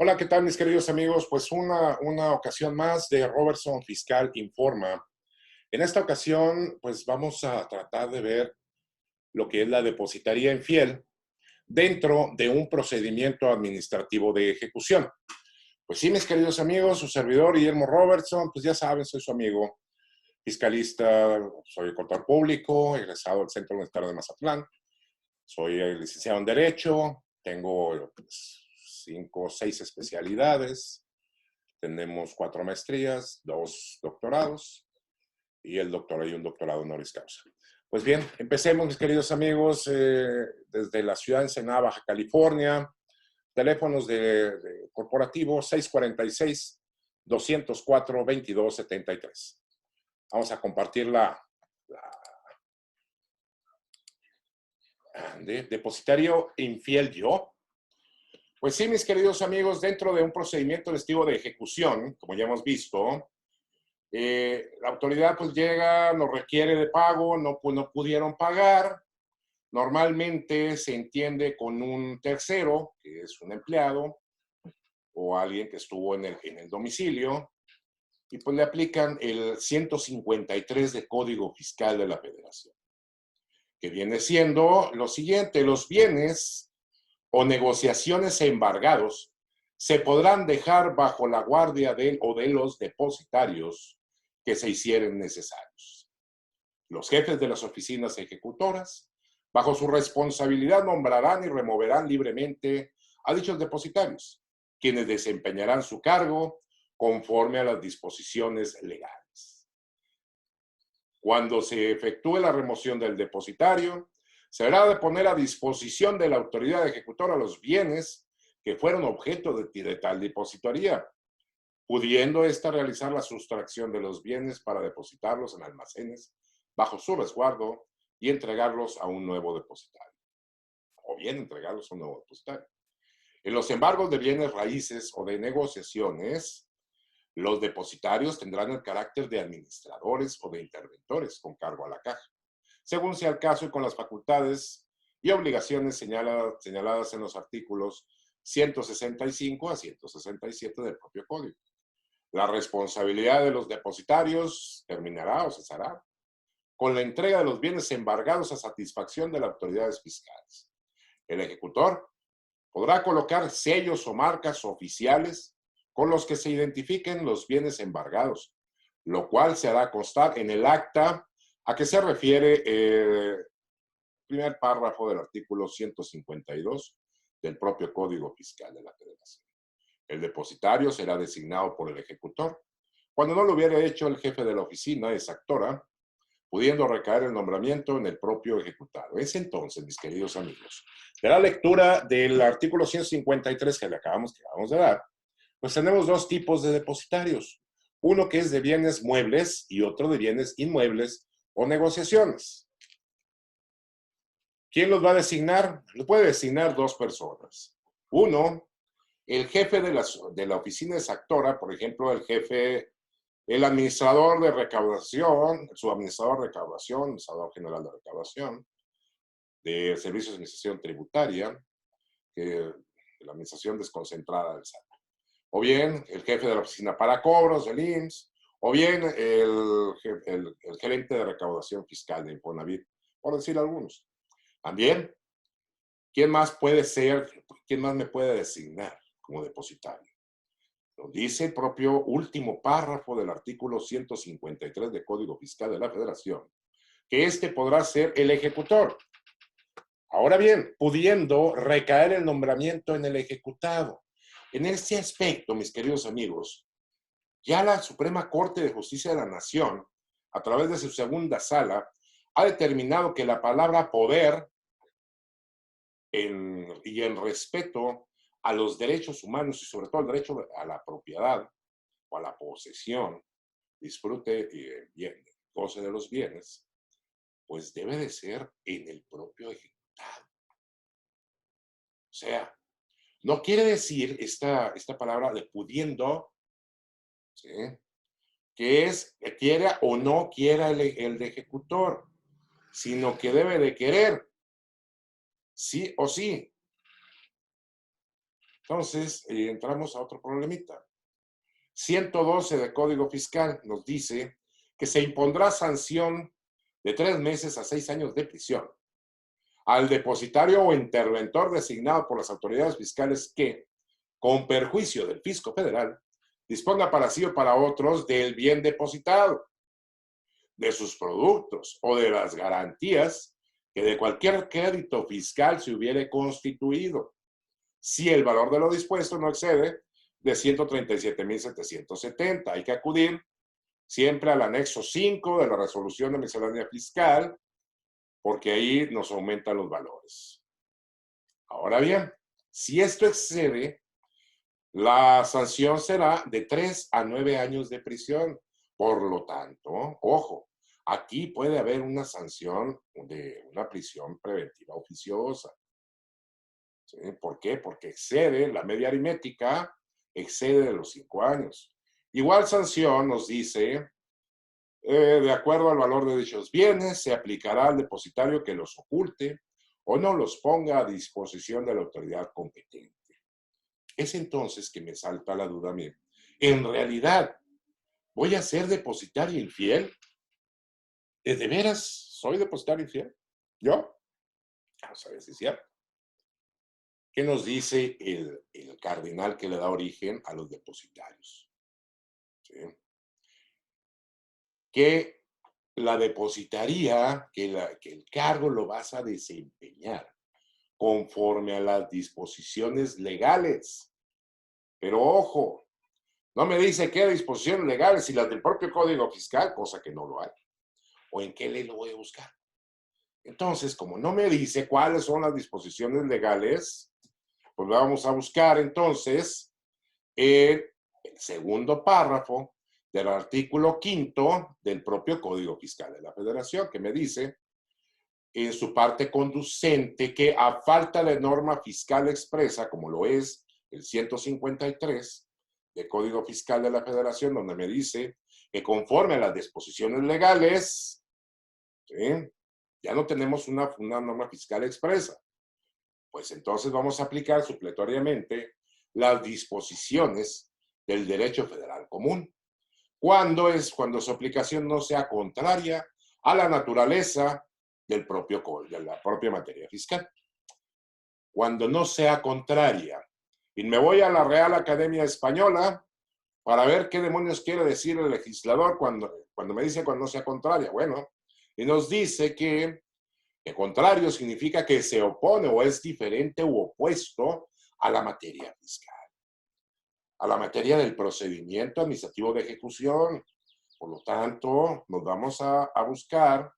Hola, ¿qué tal mis queridos amigos? Pues una ocasión más de Robertson Fiscal Informa. En esta ocasión, pues vamos a tratar de ver lo que es la depositaría infiel dentro de un procedimiento administrativo de ejecución. Pues sí, mis queridos amigos, su servidor Guillermo Robertson, pues ya saben, soy su amigo fiscalista, soy contador público, egresado del Centro Universitario de Mazatlán, soy licenciado en Derecho, tengo pues, 5 o 6 especialidades. Tenemos 4 maestrías, 2 doctorados y un doctorado honoris causa. Pues bien, empecemos, mis queridos amigos, desde la ciudad de Ensenada, Baja California. Teléfonos de corporativo 646-204-2273. Vamos a compartir de depositario infiel yo. Pues sí, mis queridos amigos, dentro de un procedimiento testigo de ejecución, como ya hemos visto, la autoridad pues llega, nos requiere de pago, no pudieron pagar. Normalmente se entiende con un tercero, que es un empleado o alguien que estuvo en el domicilio, y pues le aplican el 153 de Código Fiscal de la Federación, que viene siendo lo siguiente: los bienes o negociaciones embargados se podrán dejar bajo la guardia del o de los depositarios que se hicieren necesarios. Los jefes de las oficinas ejecutoras, bajo su responsabilidad, nombrarán y removerán libremente a dichos depositarios, quienes desempeñarán su cargo conforme a las disposiciones legales. Cuando se efectúe la remoción del depositario, se habrá de poner a disposición de la autoridad ejecutora los bienes que fueron objeto de tal depositaría, pudiendo ésta realizar la sustracción de los bienes para depositarlos en almacenes bajo su resguardo y entregarlos a un nuevo depositario, o bien entregarlos a un nuevo depositario. En los embargos de bienes raíces o de negociaciones, los depositarios tendrán el carácter de administradores o de interventores con cargo a la caja, según sea el caso y con las facultades y obligaciones señaladas en los artículos 165 a 167 del propio Código. La responsabilidad de los depositarios terminará o cesará con la entrega de los bienes embargados a satisfacción de las autoridades fiscales. El ejecutor podrá colocar sellos o marcas oficiales con los que se identifiquen los bienes embargados, lo cual se hará constar en el acta a que se refiere el primer párrafo del artículo 152 del propio Código Fiscal de la Federación. El depositario será designado por el ejecutor. Cuando no lo hubiera hecho el jefe de la oficina exactora, pudiendo recaer el nombramiento en el propio ejecutado. Es entonces, mis queridos amigos, de la lectura del artículo 153 que acabamos de dar, pues tenemos dos tipos de depositarios. Uno que es de bienes muebles y otro de bienes inmuebles o negociaciones. ¿Quién los va a designar? Lo puede designar dos personas. Uno, el jefe de la oficina exactora, por ejemplo, el administrador de recaudación, su administrador de recaudación, administrador general de recaudación, de servicios de administración tributaria, de la administración desconcentrada del SAT. O bien el jefe de la oficina para cobros del IMSS, o bien el gerente de recaudación fiscal de Infonavit, por decir algunos. También, ¿quién más me puede designar como depositario? Lo dice el propio último párrafo del artículo 153 del Código Fiscal de la Federación, que este podrá ser el ejecutor. Ahora bien, pudiendo recaer el nombramiento en el ejecutado. En este aspecto, mis queridos amigos, ya la Suprema Corte de Justicia de la Nación, a través de su segunda sala, ha determinado que la palabra poder y en respeto a los derechos humanos y sobre todo el derecho a la propiedad o a la posesión, disfrute y goce de los bienes, pues debe de ser en el propio ejecutado. O sea, no quiere decir esta palabra de pudiendo, ¿sí?, que es que quiera o no quiera el ejecutor, sino que debe de querer, sí o sí. Entonces, entramos a otro problemita. 112 del Código Fiscal nos dice que se impondrá sanción de 3 meses a 6 años de prisión al depositario o interventor designado por las autoridades fiscales que, con perjuicio del fisco federal, disponga para sí o para otros del bien depositado, de sus productos o de las garantías que de cualquier crédito fiscal se hubiere constituido, si el valor de lo dispuesto no excede de 137,770. Hay que acudir siempre al anexo 5 de la resolución de miscelánea fiscal, porque ahí nos aumentan los valores. Ahora bien, si esto excede, la sanción será de 3 a 9 años de prisión. Por lo tanto, ojo, aquí puede haber una sanción de una prisión preventiva oficiosa. ¿Sí? ¿Por qué? Porque excede la media aritmética, excede de los 5 años. Igual sanción nos dice, de acuerdo al valor de dichos bienes, se aplicará al depositario que los oculte o no los ponga a disposición de la autoridad competente. Es entonces que me salta la duda a mí. ¿En realidad voy a ser depositario infiel? ¿De veras soy depositario infiel? ¿Yo? Vamos a ver si es cierto. ¿Qué nos dice el cardenal que le da origen a los depositarios? ¿Sí? Que la depositaría, que el cargo lo vas a desempeñar conforme a las disposiciones legales. Pero ojo, no me dice qué disposiciones legales, si las del propio Código Fiscal, cosa que no lo hay. ¿O en qué ley lo voy a buscar? Entonces, como no me dice cuáles son las disposiciones legales, pues vamos a buscar entonces el segundo párrafo del artículo 5 del propio Código Fiscal de la Federación, que me dice en su parte conducente que a falta de norma fiscal expresa, como lo es el 153 del Código Fiscal de la Federación, donde me dice que conforme a las disposiciones legales, ¿sí?, ya no tenemos una norma fiscal expresa. Pues entonces vamos a aplicar supletoriamente las disposiciones del derecho federal común. Cuando su aplicación no sea contraria a la naturaleza del propio de la propia materia fiscal. Cuando no sea contraria. Y me voy a la Real Academia Española para ver qué demonios quiere decir el legislador cuando me dice cuando no sea contraria. Bueno, y nos dice que contrario significa que se opone o es diferente u opuesto a la materia fiscal, a la materia del procedimiento administrativo de ejecución. Por lo tanto, nos vamos a buscar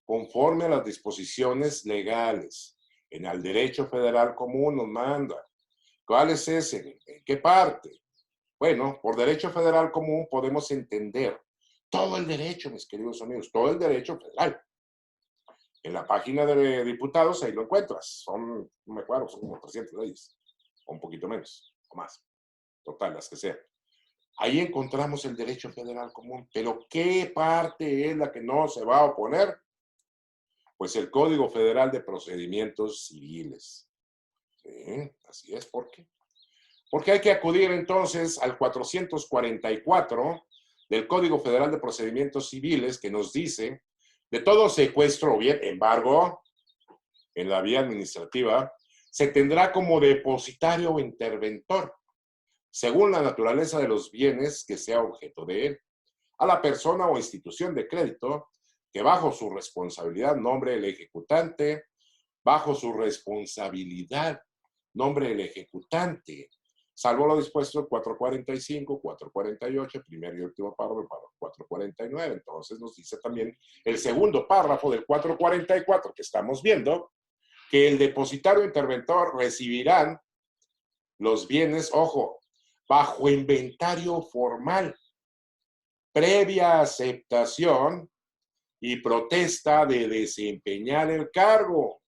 conforme a las disposiciones legales. En el derecho federal común nos manda. ¿Cuál es ese? ¿En qué parte? Bueno, por derecho federal común podemos entender todo el derecho, mis queridos amigos, todo el derecho federal. En la página de diputados ahí lo encuentras. Son, no me acuerdo, son como 300 leyes, o un poquito menos, o más. Total, las que sean. Ahí encontramos el derecho federal común. Pero ¿qué parte es la que no se va a oponer? Pues el Código Federal de Procedimientos Civiles. Sí, así es. ¿Por qué? Porque hay que acudir entonces al 444 del Código Federal de Procedimientos Civiles, que nos dice de todo secuestro o bien embargo en la vía administrativa, se tendrá como depositario o interventor, según la naturaleza de los bienes que sea objeto de él, a la persona o institución de crédito que bajo su responsabilidad nombre el ejecutante, bajo su responsabilidad nombre el ejecutante, salvo lo dispuesto en 445, 448, primer y último párrafo, 449. Entonces nos dice también el segundo párrafo del 444 que estamos viendo, que el depositario interventor recibirán los bienes, ojo, bajo inventario formal, previa aceptación y protesta de desempeñar el cargo.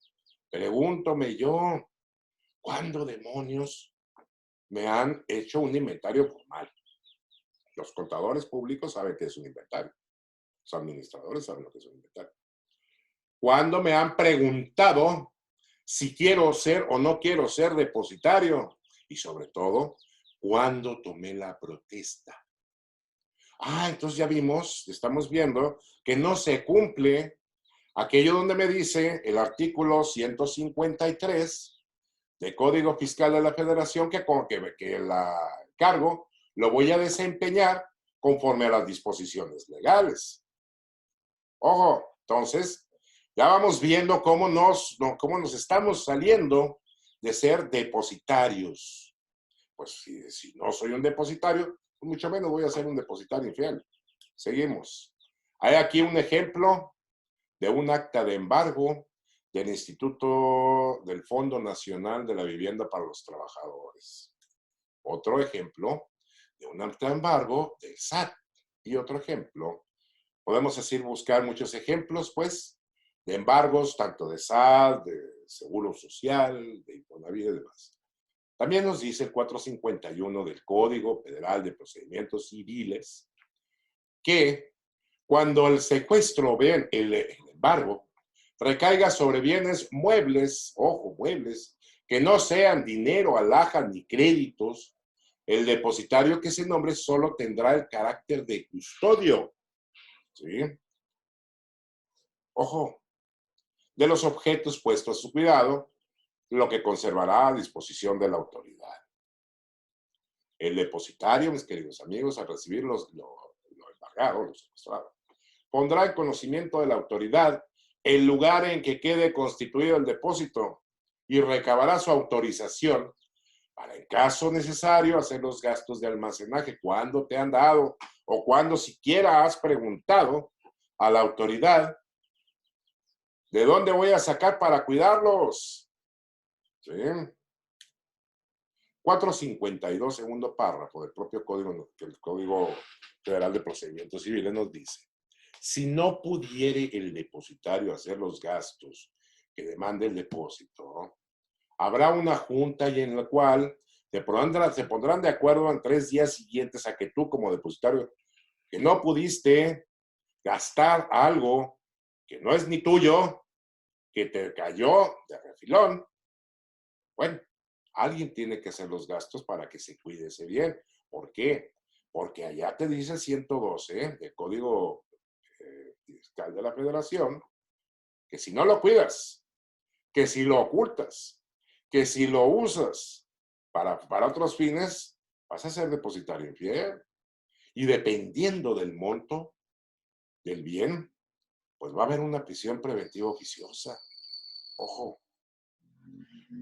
Pregúntome yo, ¿cuándo demonios me han hecho un inventario formal? Los contadores públicos saben que es un inventario. Los administradores saben lo que es un inventario. ¿Cuándo me han preguntado si quiero ser o no quiero ser depositario? Y sobre todo, cuándo tomé la protesta. Entonces ya vimos, estamos viendo que no se cumple aquello donde me dice el artículo 153 del Código Fiscal de la Federación que el cargo lo voy a desempeñar conforme a las disposiciones legales. Ojo, entonces ya vamos viendo cómo nos estamos saliendo de ser depositarios. Pues si no soy un depositario, pues mucho menos voy a ser un depositario infiel. Seguimos. Hay aquí un ejemplo de un acta de embargo del Instituto del Fondo Nacional de la Vivienda para los Trabajadores. Otro ejemplo de un acta de embargo del SAT. Y otro ejemplo, podemos decir, buscar muchos ejemplos, pues, de embargos, tanto de SAT, de Seguro Social, de Infonavit y demás. También nos dice el 451 del Código Federal de Procedimientos Civiles que cuando el secuestro, vean, el embargo, recaiga sobre bienes muebles, ojo, muebles, que no sean dinero, alhajas ni créditos, el depositario que se nombre solo tendrá el carácter de custodio. ¿Sí? Ojo, de los objetos puestos a su cuidado, lo que conservará a disposición de la autoridad. El depositario, mis queridos amigos, al recibir lo embargado, lo secuestrado, pondrá en conocimiento de la autoridad el lugar en que quede constituido el depósito y recabará su autorización para, en caso necesario, hacer los gastos de almacenaje cuando te han dado o cuando siquiera has preguntado a la autoridad ¿de dónde voy a sacar para cuidarlos? ¿Sí? 452, segundo párrafo del propio código, que el Código Federal de Procedimientos Civiles nos dice: si no pudiere el depositario hacer los gastos que demande el depósito, habrá una junta y en la cual se pondrán de acuerdo en 3 días siguientes a que tú como depositario que no pudiste gastar algo que no es ni tuyo, que te cayó de refilón, bueno, alguien tiene que hacer los gastos para que se cuide ese bien. ¿Por qué? Porque allá te dice 112 del Código Fiscal de la Federación que si no lo cuidas, que si lo ocultas, que si lo usas para otros fines, vas a ser depositario infiel. Y dependiendo del monto del bien, pues va a haber una prisión preventiva oficiosa. Ojo.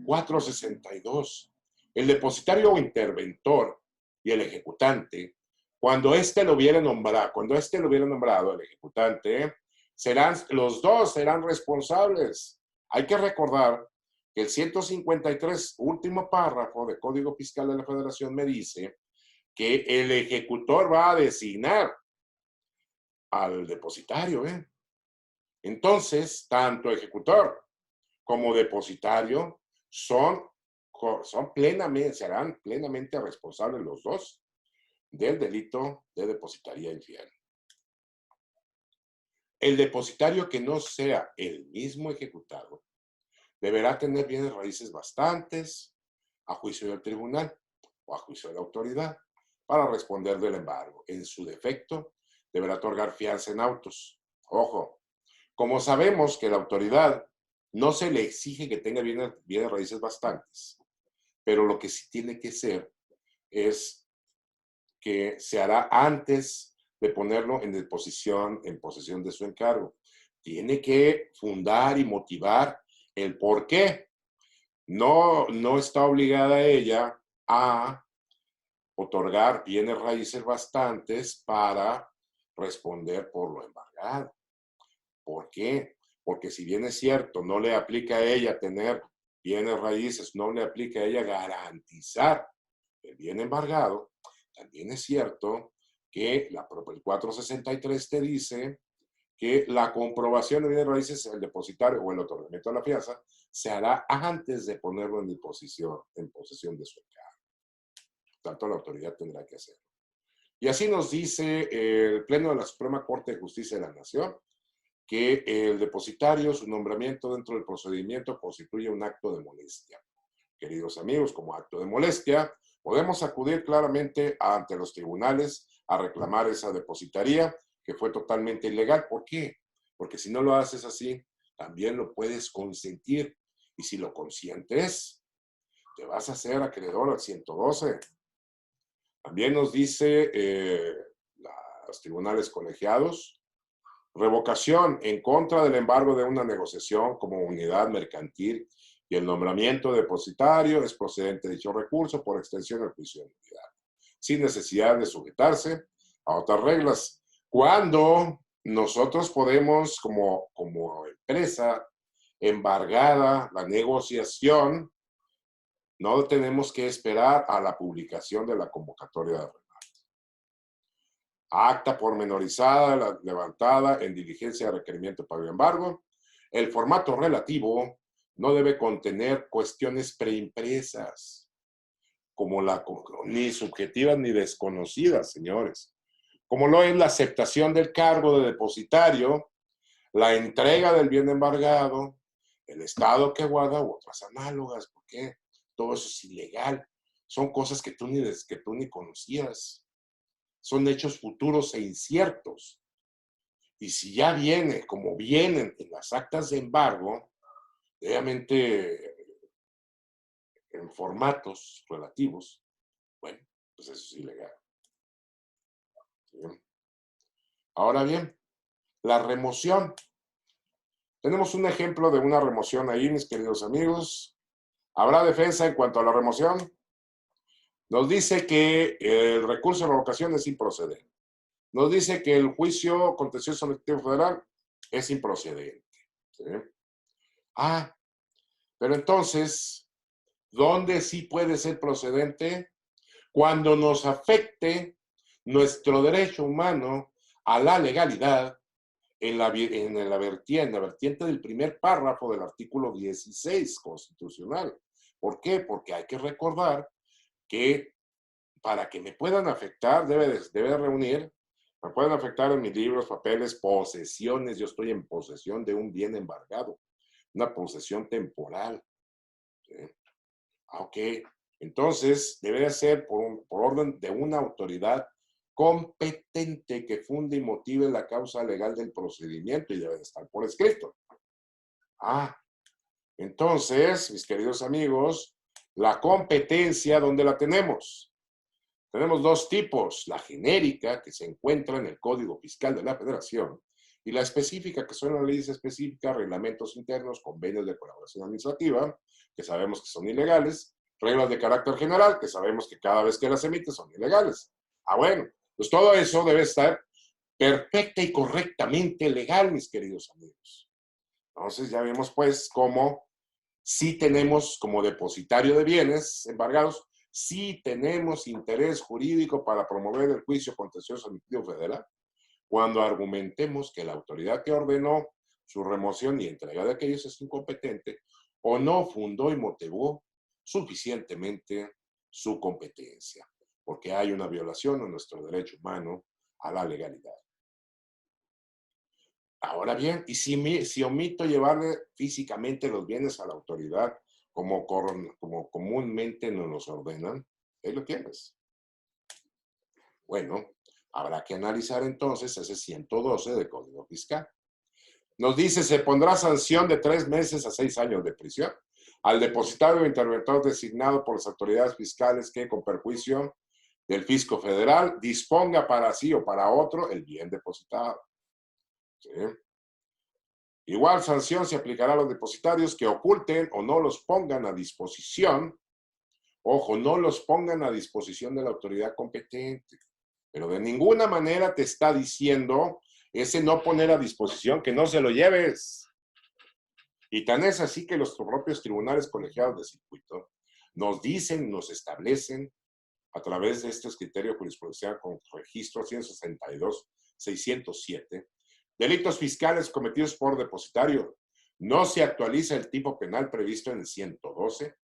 462. El depositario o interventor y el ejecutante, cuando éste lo hubiera nombrado, el ejecutante, los dos serán responsables. Hay que recordar que el 153, último párrafo del Código Fiscal de la Federación me dice que el ejecutor va a designar al depositario. Entonces, tanto ejecutor como depositario serán plenamente responsables los dos del delito de depositaría infiel. El depositario que no sea el mismo ejecutado deberá tener bienes raíces bastantes a juicio del tribunal o a juicio de la autoridad para responder del embargo. En su defecto, deberá otorgar fianza en autos. Ojo, como sabemos que la autoridad no se le exige que tenga bienes raíces bastantes, pero lo que sí tiene que ser es que se hará antes de ponerlo en posesión de su encargo. Tiene que fundar y motivar el por qué. No está obligada ella a otorgar bienes raíces bastantes para responder por lo embargado. ¿Por qué? Porque si bien es cierto, no le aplica a ella tener bienes raíces, no le aplica a ella garantizar el bien embargado, también es cierto que el 463 te dice que la comprobación de bienes raíces, el depositario o el otorgamiento de la fianza, se hará antes de ponerlo en posesión de su encargo. Tanto la autoridad tendrá que hacerlo. Y así nos dice el Pleno de la Suprema Corte de Justicia de la Nación, que el depositario, su nombramiento dentro del procedimiento constituye un acto de molestia. queridos amigos, como acto de molestia, podemos acudir claramente ante los tribunales a reclamar esa depositaría que fue totalmente ilegal. ¿Por qué? Porque si no lo haces así, también lo puedes consentir. Y si lo consientes, te vas a hacer acreedor al 112. También nos dice los tribunales colegiados, revocación en contra del embargo de una negociación como unidad mercantil y el nombramiento depositario es procedente de dicho recurso por extensión del juicio de nulidad, sin necesidad de sujetarse a otras reglas. Cuando nosotros podemos, como empresa embargada, la negociación, no tenemos que esperar a la publicación de la convocatoria de remate. Acta pormenorizada, levantada en diligencia de requerimiento para el embargo. El formato relativo no debe contener cuestiones preimpresas, ni subjetivas ni desconocidas, señores. Como lo es la aceptación del cargo de depositario, la entrega del bien embargado, el estado que guarda u otras análogas. ¿Por qué? Todo eso es ilegal. Son cosas que tú ni conocías. Son hechos futuros e inciertos. Y si ya viene, como vienen en las actas de embargo, obviamente en formatos relativos, bueno, pues eso es ilegal. ¿Sí? Ahora bien, la remoción. Tenemos un ejemplo de una remoción ahí, mis queridos amigos. ¿Habrá defensa en cuanto a la remoción? Nos dice que el recurso de revocación es improcedente. Nos dice que el juicio contencioso selectivo federal es improcedente. ¿Sí? Pero entonces, ¿dónde sí puede ser procedente? Cuando nos afecte nuestro derecho humano a la legalidad en la vertiente del primer párrafo del artículo 16 constitucional. ¿Por qué? Porque hay que recordar que para que me puedan afectar, debe reunir, me pueden afectar en mis libros, papeles, posesiones. Yo estoy en posesión de un bien embargado, una posesión temporal. ¿Sí? Ok, entonces debe ser por orden de una autoridad competente que funde y motive la causa legal del procedimiento y debe de estar por escrito. Entonces, mis queridos amigos, la competencia, ¿dónde la tenemos? Tenemos dos tipos, la genérica, que se encuentra en el Código Fiscal de la Federación, y la específica, que son las leyes específicas, reglamentos internos, convenios de colaboración administrativa, que sabemos que son ilegales, reglas de carácter general, que sabemos que cada vez que las emite son ilegales. Bueno, pues todo eso debe estar perfecta y correctamente legal, mis queridos amigos. Entonces ya vemos pues cómo sí tenemos como depositario de bienes embargados, sí tenemos interés jurídico para promover el juicio contencioso selectivo federal cuando argumentemos que la autoridad que ordenó su remoción y entrega de aquellos es incompetente o no fundó y motivó suficientemente su competencia, porque hay una violación a nuestro derecho humano a la legalidad. Ahora bien, y si omito llevarle físicamente los bienes a la autoridad como comúnmente nos los ordenan, ahí lo tienes. Bueno, habrá que analizar entonces ese 112 del Código Fiscal. Nos dice, se pondrá sanción de 3 meses a 6 años de prisión al depositario o interventor designado por las autoridades fiscales que, con perjuicio del fisco federal, disponga para sí o para otro el bien depositado. ¿Sí? Igual sanción se aplicará a los depositarios que oculten o no los pongan a disposición, ojo, no los pongan a disposición de la autoridad competente, pero de ninguna manera te está diciendo ese no poner a disposición que no se lo lleves. Y tan es así que los propios tribunales colegiados de circuito nos dicen, nos establecen a través de este criterio jurisprudencial con registro 162-607, delitos fiscales cometidos por depositario. No se actualiza el tipo penal previsto en el 112,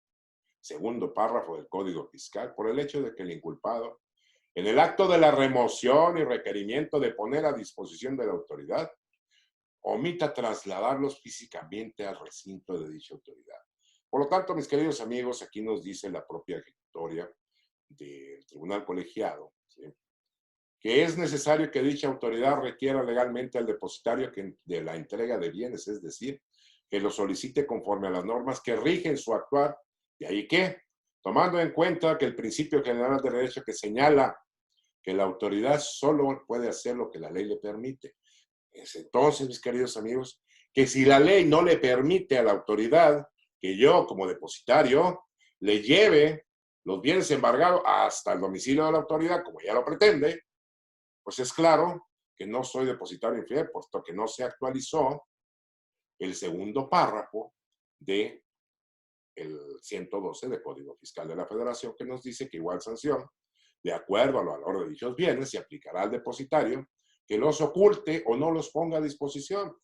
segundo párrafo del Código Fiscal, por el hecho de que el inculpado, en el acto de la remoción y requerimiento de poner a disposición de la autoridad, omita trasladarlos físicamente al recinto de dicha autoridad. Por lo tanto, mis queridos amigos, aquí nos dice la propia ejecutoria del tribunal colegiado, ¿sí?, que es necesario que dicha autoridad requiera legalmente al depositario de la entrega de bienes, es decir, que lo solicite conforme a las normas que rigen su actuar, de ahí que, tomando en cuenta que el principio general de derecho que señala que la autoridad solo puede hacer lo que la ley le permite. Es entonces, mis queridos amigos, que si la ley no le permite a la autoridad que yo, como depositario, le lleve los bienes embargados hasta el domicilio de la autoridad, como ella lo pretende, pues es claro que no soy depositario infiel, puesto que no se actualizó el segundo párrafo del 112 del Código Fiscal de la Federación, que nos dice que igual sanción, de acuerdo al valor de dichos bienes, se aplicará al depositario que los oculte o no los ponga a disposición.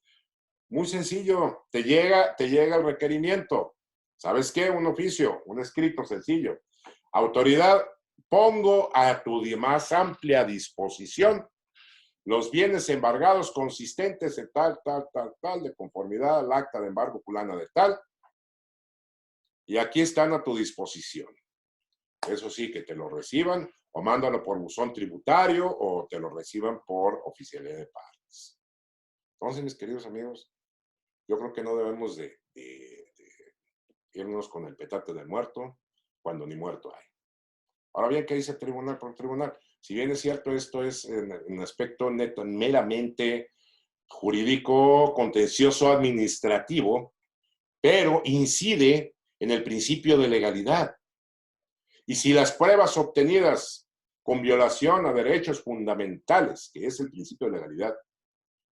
Muy sencillo, te llega el requerimiento. ¿Sabes qué? Un oficio, un escrito sencillo. Autoridad, pongo a tu más amplia disposición los bienes embargados consistentes en tal, de conformidad al acta de embargo fulana de tal, y aquí están a tu disposición. Eso sí, que te lo reciban, o mándalo por buzón tributario, o te lo reciban por oficialía de partes. Entonces, mis queridos amigos, yo creo que no debemos de irnos con el petate del muerto, cuando ni muerto hay. Ahora bien, ¿qué dice el tribunal por tribunal? Si bien es cierto, esto es en aspecto neto, meramente jurídico, contencioso, administrativo, pero incide en el principio de legalidad. Y si las pruebas obtenidas con violación a derechos fundamentales, que es el principio de legalidad,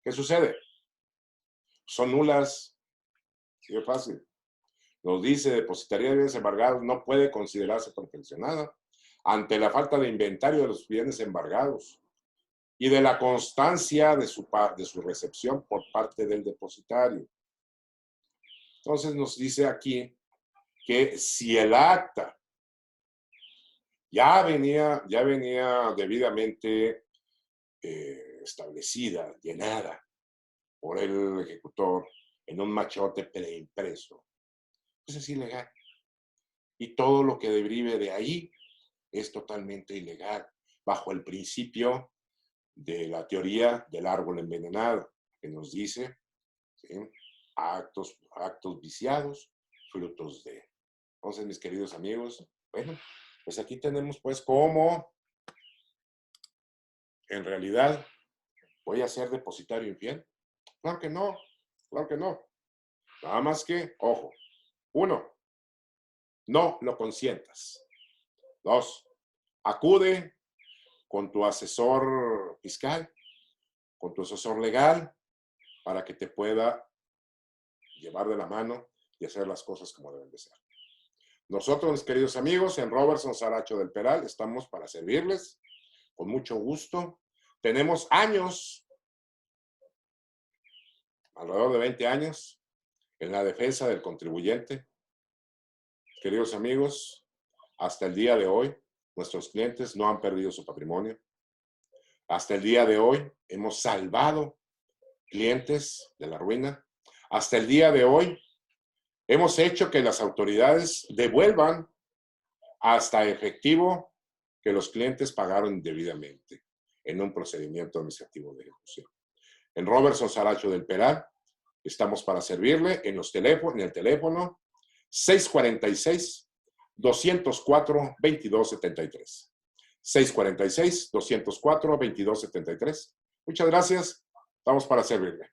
¿qué sucede? Son nulas. Sí, es fácil. Nos dice, depositaría de bienes embargados no puede considerarse perfeccionada ante la falta de inventario de los bienes embargados y de la constancia de su recepción por parte del depositario. Entonces nos dice aquí que si el acta ya venía debidamente establecida, llenada por el ejecutor en un machote preimpreso, pues es ilegal. Y todo lo que derive de ahí es totalmente ilegal, bajo el principio de la teoría del árbol envenenado, que nos dice, ¿sí?, actos viciados, frutos de. Entonces, mis queridos amigos, bueno, pues aquí tenemos pues cómo en realidad voy a ser depositario infiel. Claro que no, claro que no. Nada más que, ojo, 1, no lo consientas. 2, acude con tu asesor fiscal, con tu asesor legal, para que te pueda llevar de la mano y hacer las cosas como deben de ser. Nosotros, mis queridos amigos, en Robertson Saracho del Peral, estamos para servirles con mucho gusto. Tenemos años, alrededor de 20 años, en la defensa del contribuyente. Queridos amigos, hasta el día de hoy, nuestros clientes no han perdido su patrimonio. Hasta el día de hoy, hemos salvado clientes de la ruina. Hasta el día de hoy, hemos hecho que las autoridades devuelvan hasta efectivo que los clientes pagaron indebidamente en un procedimiento administrativo de ejecución. En Robertson Saracho del Peral, estamos para servirle en el teléfono 646-204-2273. 646-204-2273. Muchas gracias. Estamos para servirle.